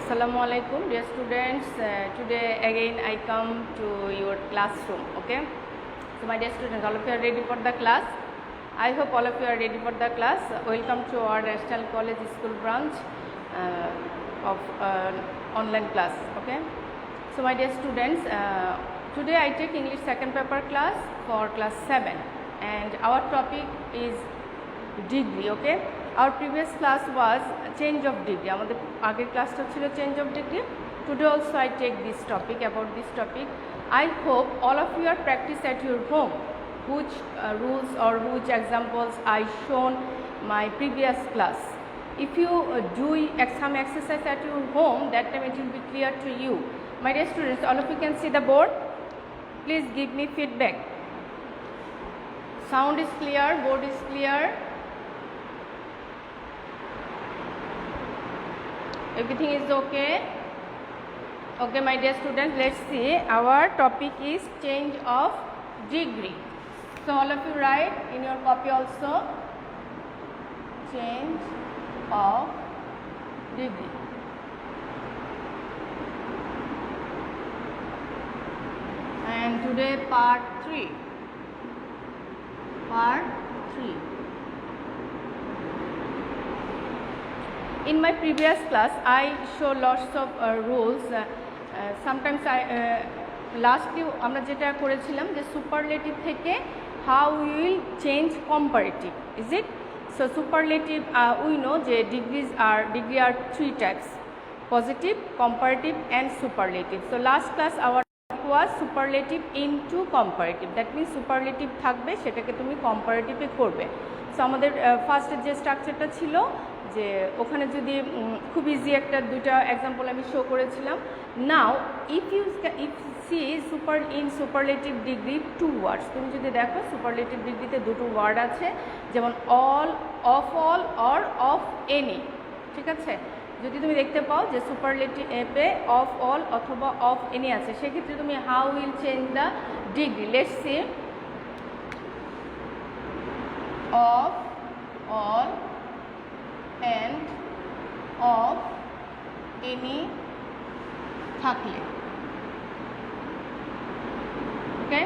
Assalamu alaikum, dear students. Today again I come to your classroom. Okay, so my dear students, all of you are ready for the class. I hope all of you are ready for the class. Welcome to our National College School branch of online class. Okay, so my dear students, today I take English second paper class for class 7 and our topic is degree. Okay, our previous class was change of degree. আমাদের আগের ক্লাসটা ছিল change of degree. Today also I take this topic, about this topic. I hope all of you are practice at your home which rules or which examples I shown my previous class. If you do some exercise at your home, that time it will be clear to you. My dear students, all of you can see the board. Please give me feedback. Sound is clear, board is clear. Everything is okay. Okay, my dear students, let's see. Our topic is change of degree. So all of you write in your copy also, change of degree. And today part 3. Part 3. In my previous class, I show lots of rules. Sometimes I lastly আমরা যেটা করেছিলাম যে superlative থেকে how we will change comparative. Is it? So superlative we know যে degree are 3 types: positive, comparative, and superlative. So last class our was superlative into comparative. That means superlative থাকবে সেটাকে তুমি comparative এ করবে. So আমাদের ফার্স্টের যে স্ট্রাকচারটা ছিল যে ওখানে যদি খুব ইজি একটা দুইটা এক্সাম্পল আমি শো করেছিলাম। Now if see superlative degree 2 words, তুমি যদি দেখো সুপারলেটিভ ডিগ্রিতে দুটো ওয়ার্ড আছে, যেমন all, of all or of any. ঠিক আছে, যদি তুমি দেখতে পাও যে সুপারলেটিভ এপে অফ অল অথবা অফ এনি আছে, সেক্ষেত্রে তুমি how will change the degree. Let's see of all and of any থাকলে। Okay,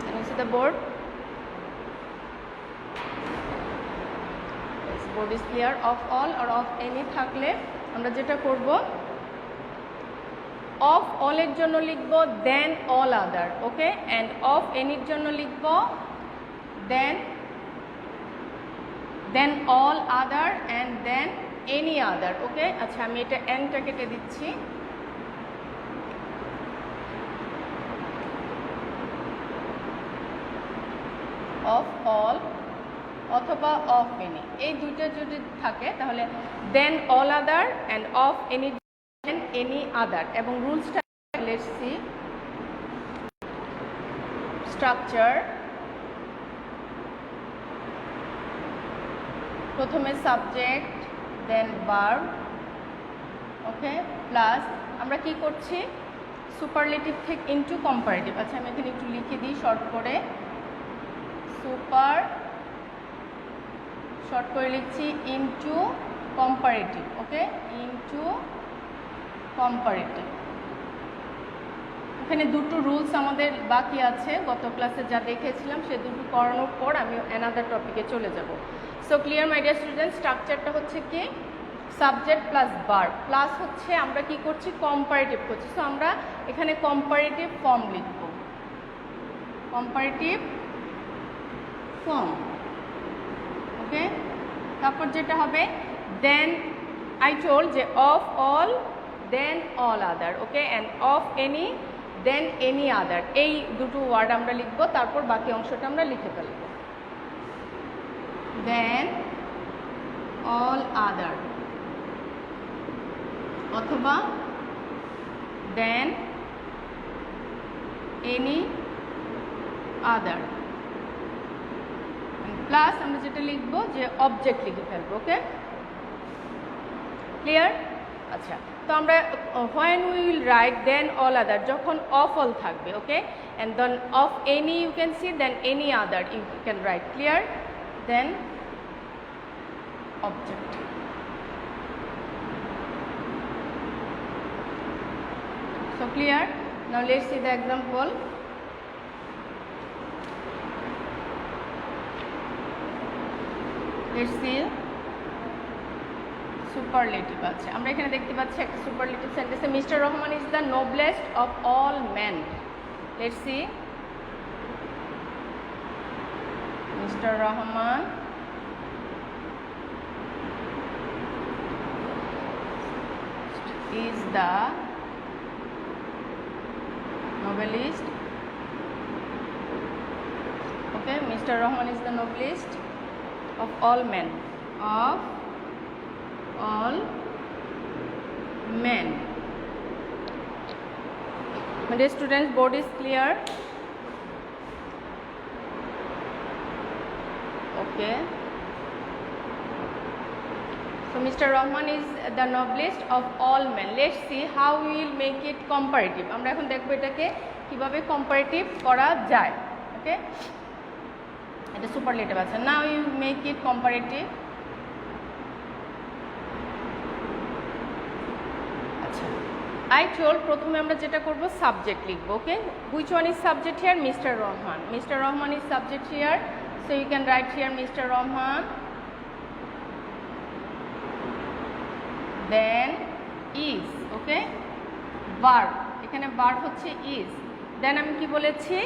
can you see the board? Yes, board is clear. Of all or of any থাকলে আমরা যেটা করব, of all এর জন্য লিখব then all other. Okay, and of any এর জন্য লিখব then all other and then any other. Okay, আচ্ছা আমি এটা এনটা কেটে দিচ্ছি। of all অথবা of any, এই দুইটা যদি থাকে তাহলে then all other and of any then any other। এবং রুলসটা let's see structure। প্রথমে সাবজেক্ট দেন ভার্ব। ওকে, প্লাস আমরা কি করছি সুপারলেটিভ থেকে ইনটু কম্পারেটিভ। আচ্ছা আমি এখানে একটু লিখে দিই শর্ট করে, শর্ট করে লিখছি ইনটু কম্পারেটিভ। ওকে, ইনটু কম্পারেটিভ। এখানে দুটো রুলস আমাদের বাকি আছে, গত ক্লাসে যা দেখেছিলাম সে দুটো করানোর পর আমি অ্যানাদার টপিকে চলে যাব। So clear my dear students, স্ট্রাকচারটা হচ্ছে কি সাবজেক্ট প্লাস ভার্ব প্লাস হচ্ছে আমরা কি করছি কম্পারেটিভ করছি। সো আমরা এখানে কম্পারেটিভ ফর্ম লিখব, কম্পারেটিভ ফর্ম। ওকে, তারপর যেটা হবে দেন আই টোল্ড যে of all than all other. Okay, and of any than any other, এই দুটো ওয়ার্ড আমরা লিখব, তারপর বাকি অংশটা আমরা লিখে ফেলব। then all other অথবা then any other প্লাস আমরা যেটা লিখবো যে অবজেক্ট লিখে ফেলবো। ওকে, ক্লিয়ার? আচ্ছা, তো আমরা when we will write then all other যখন of all থাকবে। ওকে, and then of any you can see, then any other you can write। Clear? Then object। So clear? Now let's see the example. Let's see superlative আছে আমরা এখানে দেখতে পাচ্ছি একটা superlative sentence Mr. Rahman is the noblest of all men. Let's see. Mr. Rahman is the novelist. Okay, Mr. Rahman is the novelist of all men. Of all men. My dear students, board is clear? Okay. So Mr. Rahman is the noblest of all men. Let's see how we will make it comparative. আমরা এখন দেখব এটাকে কিভাবে comparative করা যায়. Okay? এটা superlative আছে. Now you make it comparative. আচ্ছা. I told প্রথমে আমরা যেটা করব subject লিখব. Okay? Which one is subject here? Mr. Rahman. Mr. Rahman is subject here. So you can write here Mr. Rahman. Then is, okay, verb, এখানে verb হচ্ছে is. Then আমি কি বলেছি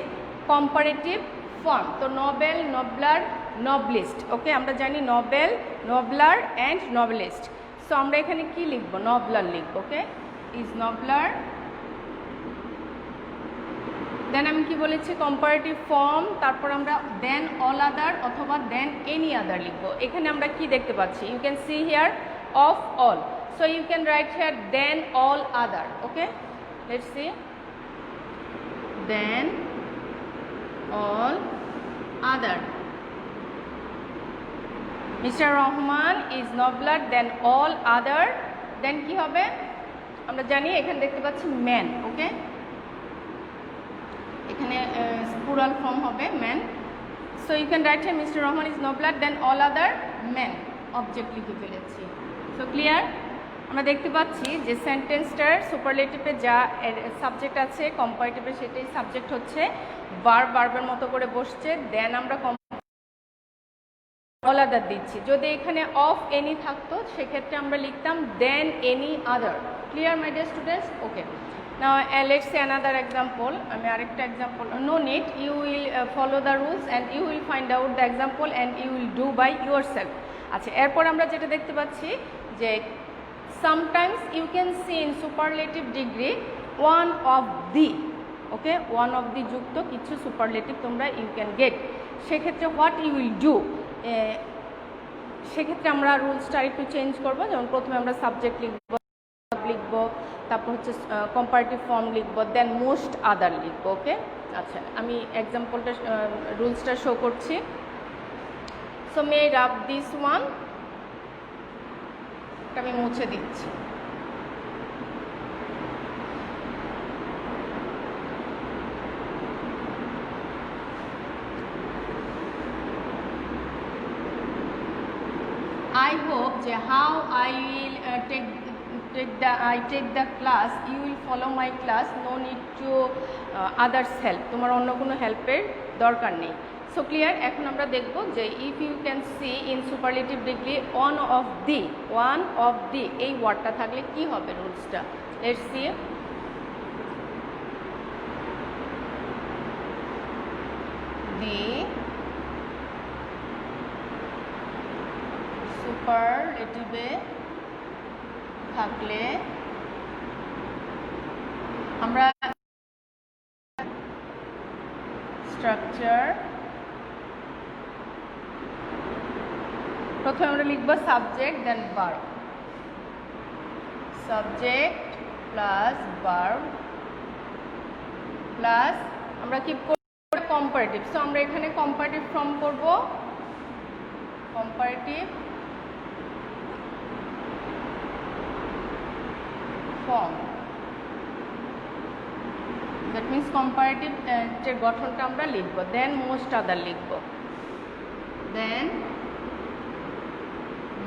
comparative form. তো noble, nobler, noblest. Okay, আমরা জানি noble, nobler and novelist. So আমরা এখানে কি লিখব? nobler লিখব. Okay, is nobler. Then আমি কি বলেছি comparative form, তারপর আমরা then all other অথবা then any other লিখব. এখানে আমরা কি দেখতে পাচ্ছি? You can see here of all. So you can write here then all other. Okay, let's see. Then all other. Mr. Rahman is nobler than all other. Then কি হবে? আমরা জানি এখানে দেখতে পাচ্ছি man. Okay, এখানে plural form হবে man. So you can write here Mr. Rahman is nobler than all other men. Object লিখে ফেলেছি. So clear? আমরা দেখতে পাচ্ছি যে সেন্টেন্সটার সুপারলেটিভে যা সাবজেক্ট আছে কম্পারেটিভে সেটাই সাবজেক্ট হচ্ছে ভার্ব ভার্বের মতো করে বসছে দেন আমরা অল আদার দিচ্ছি যদি এখানে অফ এনি থাকতো সেক্ষেত্রে আমরা লিখতাম than any other clear my dear students okay now let's say another example আমি আরেকটা example no need you will follow the rules and you will find out the example and you will do by yourself আচ্ছা এরপর আমরা যেটা দেখতে পাচ্ছি যে sometimes you can see in superlative degree one of the okay one of the যুক্ত কিছু superlative তোমরা you can get সেক্ষেত্রে what you will do সেক্ষেত্রে আমরা রুলসটা একটু চেঞ্জ করব যেমন প্রথমে আমরা সাবজেক্ট লিখব তারপর হচ্ছে কম্পারেটিভ ফর্ম লিখব দেন মোস্ট আদার লিখব ওকে আচ্ছা আমি এক্সাম্পলটা রুলসটা শো করছি so may rub this one আমি মুছে দিচ্ছি I hope যে how I will take the class you will follow my class no need to others help তোমার অন্য কোনো হেল্পের দরকার নেই So clear এখন আমরা দেখব যে if you can see in superlative degree one of the এই ওয়ার্ডটা থাকলে কি হবে রুলসটা let's see the superlative থাকলে আমরা structure প্রথমে আমরা লিখব subject then verb subject plus verb plus আমরা কি করব কম্পারেটিভ সো আমরা এখানে কম্পারেটিভ ফর্ম করব comparative form that means comparative যে গঠনটা আমরা লিখব দেন মোস্ট আদার লিখব দেন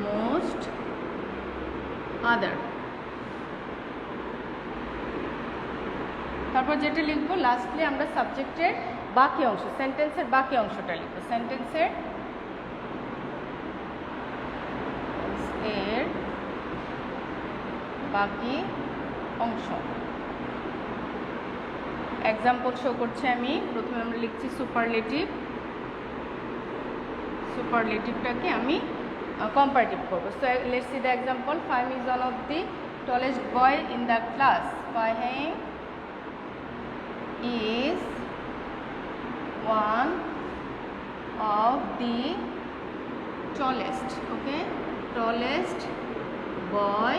most other তারপর যেটা লিখবো লাস্টলি আমরা সাবজেক্টের বাকি অংশ, সেন্টেন্সের বাকি অংশটা লিখবো। সেন্টেন্সের বাকি অংশ। এক্সাম্পল শো করছে আমি। প্রথমে আমরা লিখছি সুপারলেটিভ। সুপারলেটিভটাকে আমি কম্পারেটিভ করবো। So let's see the example. Fahim is one of the tallest boy in the class. Fahim is one of the tallest, okay, tallest boy.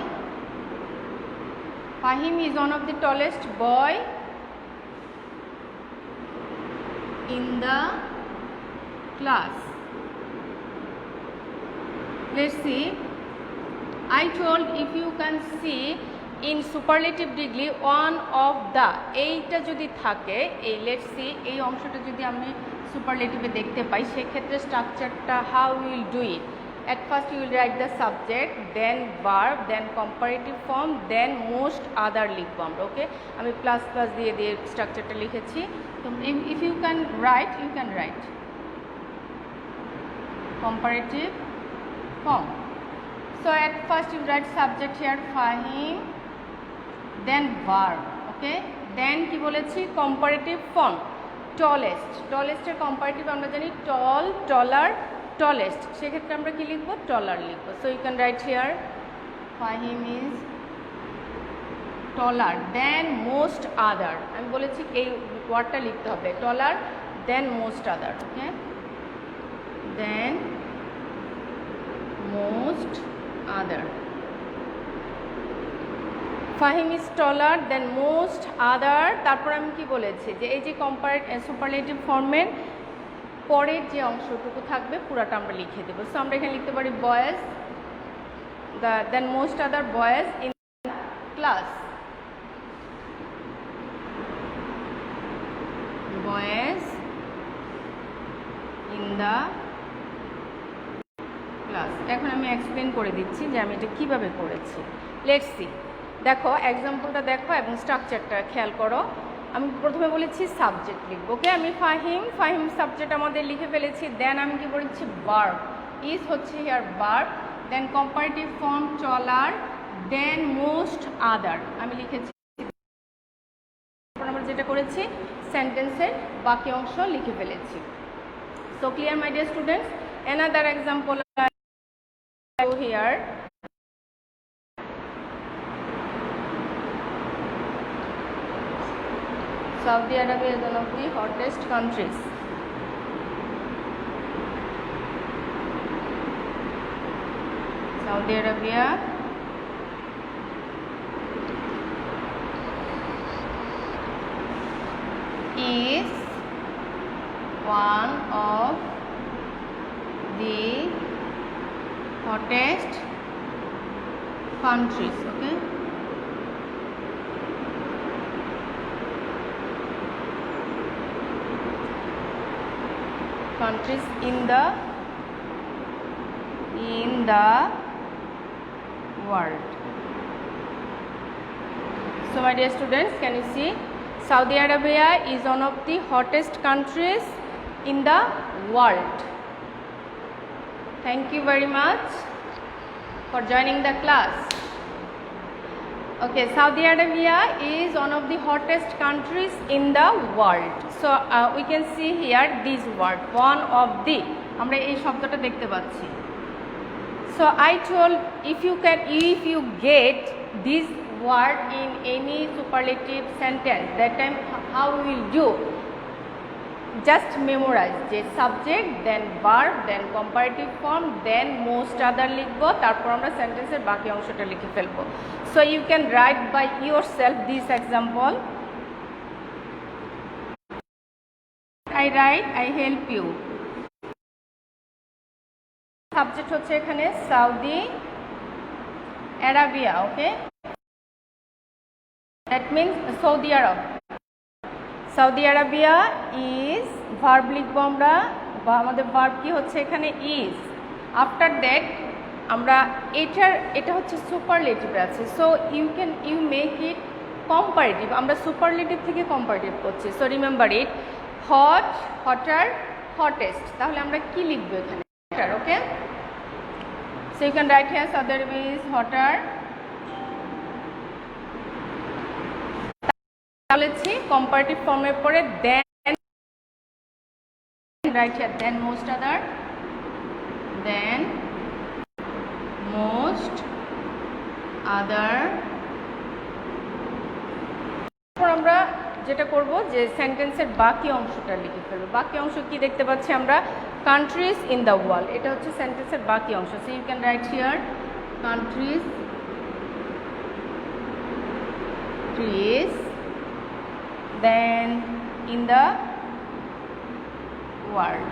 Fahim is one of the tallest boy in the class. Let's see. I told, if you can see in superlative degree one of the, এইটা যদি থাকে, এই let's see এই অংশটা যদি আমি সুপারলেটিভে দেখতে পাই, সেক্ষেত্রে স্ট্রাকচারটা how will do it. At first you will write the subject, then verb, then comparative form, than most other লিখবো আমরা। ওকে, আমি প্লাস প্লাস দিয়ে দিয়ে স্ট্রাকচারটা লিখেছি। তো if you can write, you can write comparative form. So at first you write subject here Fahim, then verb, okay, then কি বলেছি comparative form tallest, tallest এর comparative আমরা জানি tall, taller, tallest, সেক্ষেত্রে আমরা কি লিখবো taller লিখবো। So you can write here Fahim is taller than most other, আমি বলেছি এই ওয়ার্ডটা লিখতে হবে taller than most other, okay, then most other. Fahim is taller than most other. তারপর আমি কি বলেছি যে এই যে সুপারলেটিভ ফর্মের পরের যে অংশটুকু থাকবে পুরাটা আমরা লিখে দেবো। সো আমরা এখানে লিখতে পারি boys, than most other boys in class, boys in the class. এখন আমি এক্সপ্লেন করে দিচ্ছি যে আমি এটা কীভাবে করেছি। লেটস সি, দেখো এক্সাম্পলটা দেখো এবং স্ট্রাকচারটা খেয়াল করো। আমি প্রথমে বলেছি সাবজেক্ট লিখবো, ওকে, আমি ফাহিম, ফাহিম সাবজেক্ট আমাদের লিখে ফেলেছি। দেন আমি কি বলেছি ভার্ব, ইজ হচ্ছে here verb, then comparative form taller, than most other আমি লিখেছি। আমরা যেটা করেছি সেন্টেন্সের বাকি অংশ লিখে ফেলেছি। So clear my dear students? another example here. Saudi Arabia is one of the hottest countries. Saudi Arabia is one of the hottest countries, okay, countries in the world. So my dear students, can you see Saudi Arabia is one of the hottest countries in the world. Thank you very much for joining the class. Okay, Saudi Arabia is one of the hottest countries in the world. So we can see here this word, one of the, আমরা এই শব্দটা দেখতে পাচ্ছি। So I told, if you get this word in any superlative sentence, that time how we will do? Just memorize যে subject, then verb, then comparative form, than most other লিখবো, তারপর আমরা সেন্টেন্সের বাকি অংশটা লিখে ফেলবো। So you can write by yourself this example. I write, I help you. Subject হচ্ছে এখানে Saudi Arabia, okay, that means সৌদি আরব। সৌদি আরাবিয়া ইজ, ভার্ব লিখবো আমরা, বা আমাদের ভার্ব কি হচ্ছে এখানে ইজ। আফটার দ্যাট আমরা এটা হচ্ছে সুপারলেটিভে আছে। So you make it comparative, আমরা সুপারলেটিভ থেকে কম্পারেটিভ করছি। So remember it, hot, hotter, hottest. তাহলে আমরা কি লিখবো এখানে? Hotter, okay. So you can write here সাদারবি ইজ হটার। বলেছি কম্পারেটিভ ফর্মের পরে than, right here than most other, than most other. আমরা যেটা করব যে সেন্টেন্সের বাকি অংশটা লিখে ফেলবো। বাকি অংশ কি দেখতে পাচ্ছি আমরা? কান্ট্রিজ ইন দ্য ওয়ার্ল্ড, এটা হচ্ছে সেন্টেন্সের বাকি অংশ। So you can write here countries, than in the world.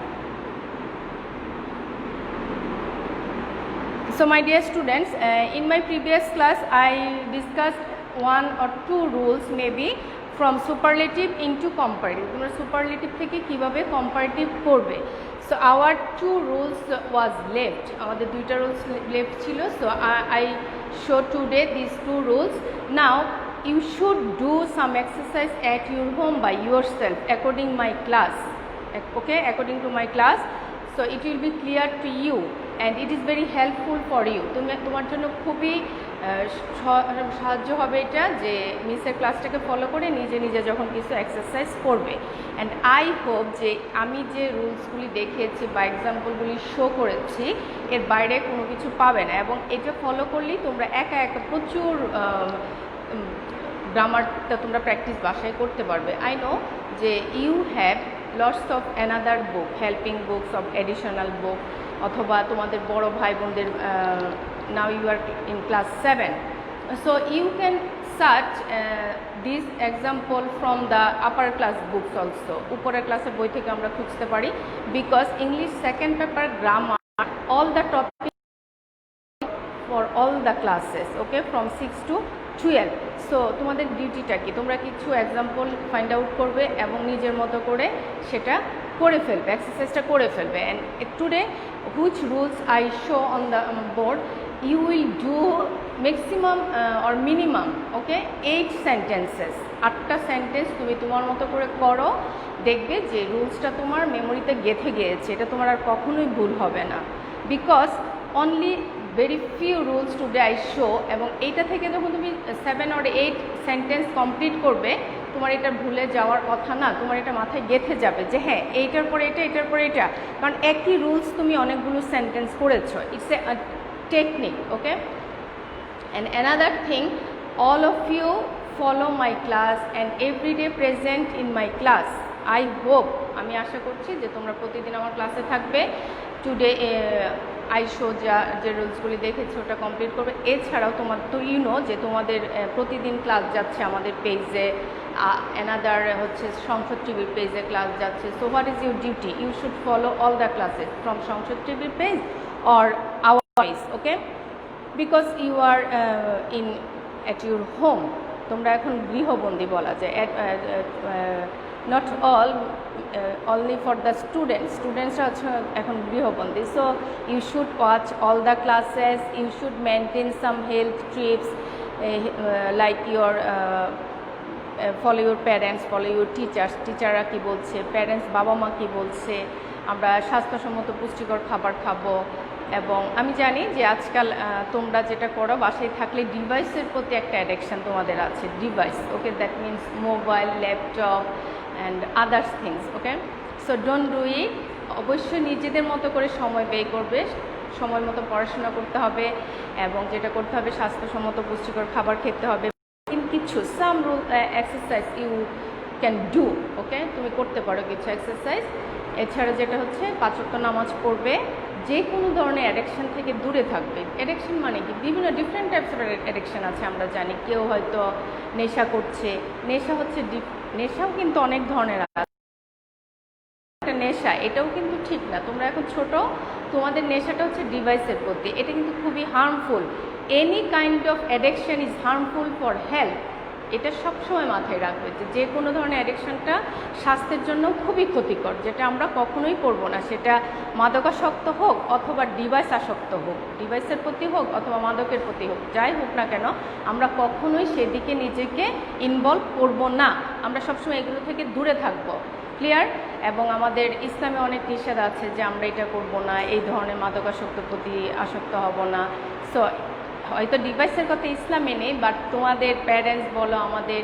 So my dear students, in my previous class I discussed one or two rules maybe from superlative into comparative. তোমরা superlative থেকে কিভাবে comparative করবে। So our two rules was left, আমাদের দুইটা rules left ছিল। So I show today these two rules. Now you should do some exercise at your home by yourself according my class, okay, according to my class. So it will be clear to you and it is very helpful for you. তোমার জন্য খুবই সাহায্য হবে এটা যে মিসের ক্লাসটাকে follow করে নিজে নিজে যখন কিছু এক্সারসাইজ করবে। অ্যান্ড আই হোপ যে আমি যে রুলসগুলি দেখিয়েছি বা এক্সাম্পলগুলি শো করেছি এর বাইরে কোনো কিছু পাবে না, এবং এটা ফলো করলেই তোমরা একা একা প্রচুর গ্রামারটা তোমরা প্র্যাকটিস বাসায় করতে পারবে। আই নো যে you have lots of another book, helping books of additional book, অথবা তোমাদের বড় ভাই বোনদের now you are in class 7, so you can search this example from the upper class books also. উপরের ক্লাসের বই থেকে আমরা খুঁজতে পারি, because English second paper grammar all the topic for all the classes, okay, from 6 to 12। So তোমাদের ডিউটিটা কি? তোমরা কিছু এক্সাম্পল ফাইন্ড আউট করবে এবং নিজের মতো করে সেটা করে ফেলবে, এক্সারসাইজটা করে ফেলবে। And today which rules I show on the board, you will do maximum or minimum, okay, 8 sentences, 8টা সেন্টেন্স তুমি তোমার মতো করে করো। দেখবে যে রুলসটা তোমার মেমোরিতে গেঁথে গিয়েছে, এটা তোমার আর কখনোই ভুল হবে না। Because only very few rules today I show, এবং এইটা থেকে যখন তুমি 7 or 8 সেন্টেন্স কমপ্লিট করবে, তোমার এটা ভুলে যাওয়ার কথা না, তোমার এটা মাথায় গেঁথে যাবে যে হ্যাঁ এইটার পরে এটা, এটার পরে এটা, কারণ একই রুলস তুমি অনেকগুলো সেন্টেন্স করেছো। It's a technique, okay. And another thing, all of you follow my class and every day present in my class. I hope, আমি আশা করছি যে তোমরা প্রতিদিন আমার ক্লাসে থাকবে। টুডে আই শো যে রুলসগুলি দেখেছি ওটা কমপ্লিট করবে। এছাড়াও তোমার তো ইউনো যে তোমাদের প্রতিদিন ক্লাস যাচ্ছে আমাদের পেজে, অ্যানাদার হচ্ছে সংসদ টিভির পেজে ক্লাস যাচ্ছে। So what is your duty? You should follow all the classes from Sangsad টিভির page or our page, okay, because you are in at your home. তোমরা এখন গৃহবন্দী বলা যায়। Not all, only for the students are এখন গৃহবন্দী। So you should watch all the classes, you should maintain some health trips like your follow your parents, follow your teachers, টিচাররা কী বলছে, প্যারেন্টস বাবা মা কী বলছে, আমরা স্বাস্থ্যসম্মত পুষ্টিকর খাবার খাবো। এবং আমি জানি যে আজকাল তোমরা যেটা করো বাসায় থাকলে ডিভাইসের প্রতি একটা অ্যাডিকশান তোমাদের আছে, device, okay, that means mobile, laptop and others things, okay. So don't do it. অবশ্যই নিজেদের মতো করে সময় ব্যয় করবে, সময় মতো পড়াশোনা করতে হবে, এবং যেটা করতে হবে স্বাস্থ্যসম্মত পুষ্টিকর খাবার খেতে হবে। কিছু some rule exercise you can do, okay, তুমি করতে পারো কিছু এক্সারসাইজ। এছাড়া যেটা হচ্ছে 5 ওয়াক্ত নামাজ পড়বে, যে কোনো ধরনের অ্যাডিকশান থেকে দূরে থাকবে। অ্যাডিকশান মানে কি? বিভিন্ন ডিফারেন্ট টাইপস অফ অ্যাডিকশান আছে, আমরা জানি। কেউ হয়তো নেশা করছে, নেশা হচ্ছে নেশাও কিন্তু অনেক ধরনের আছে। একটা নেশা, এটাও কিন্তু ঠিক না। তোমরা এখন ছোট, তোমাদের নেশাটা হচ্ছে ডিভাইসের প্রতি, এটা কিন্তু খুবই harmful. Any kind of addiction is harmful for health, এটা সবসময় মাথায় রাখবে যে কোনো ধরনের অ্যাডিকশানটা স্বাস্থ্যের জন্য খুবই ক্ষতিকর, যেটা আমরা কখনোই করব না, সেটা মাদকাসক্ত হোক অথবা ডিভাইস আসক্ত হোক, ডিভাইসের প্রতি হোক অথবা মাদকের প্রতি হোক, যাই হোক না কেন আমরা কখনোই সেদিকে নিজেকে ইনভলভ করব না, আমরা সবসময় এগুলো থেকে দূরে থাকবো। ক্লিয়ার? এবং আমাদের ইসলামে অনেক নিষেধ আছে যে আমরা এটা করব না, এই ধরনের মাদকাসক্তের প্রতি আসক্ত হব না। সো হয়তো ডিভাইসের কথা ইসলামে নেই, বাট তোমাদের প্যারেন্টস বলো, আমাদের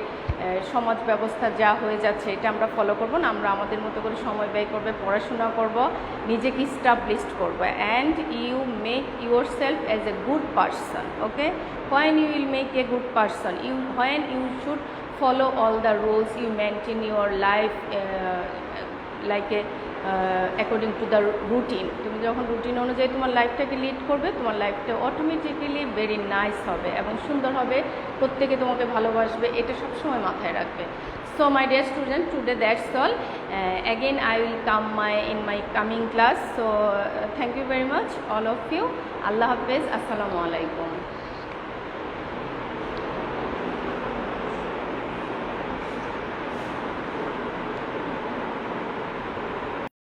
সমাজ ব্যবস্থা যা হয়ে যাচ্ছে এটা আমরা ফলো করব না, আমরা আমাদের মতো করে সময় ব্যয় করবে, পড়াশোনা করব, নিজেকে স্টাবলিশড করবো, and you make yourself as a good person. Okay, when you will make a good person, when you should follow all the rules, you maintain your life like a according to the routine। তুমি যখন routine অনুযায়ী তোমার লাইফটাকে lead করবে, তোমার লাইফটা automatically very nice হবে এবং সুন্দর হবে, প্রত্যেকে তোমাকে ভালোবাসবে, এটা সবসময় মাথায় রাখবে। So my dear student, today that's all. Again I will come in my coming class, so thank you very much all of you. আল্লাহ হাফেজ, আসসালামু আলাইকুম।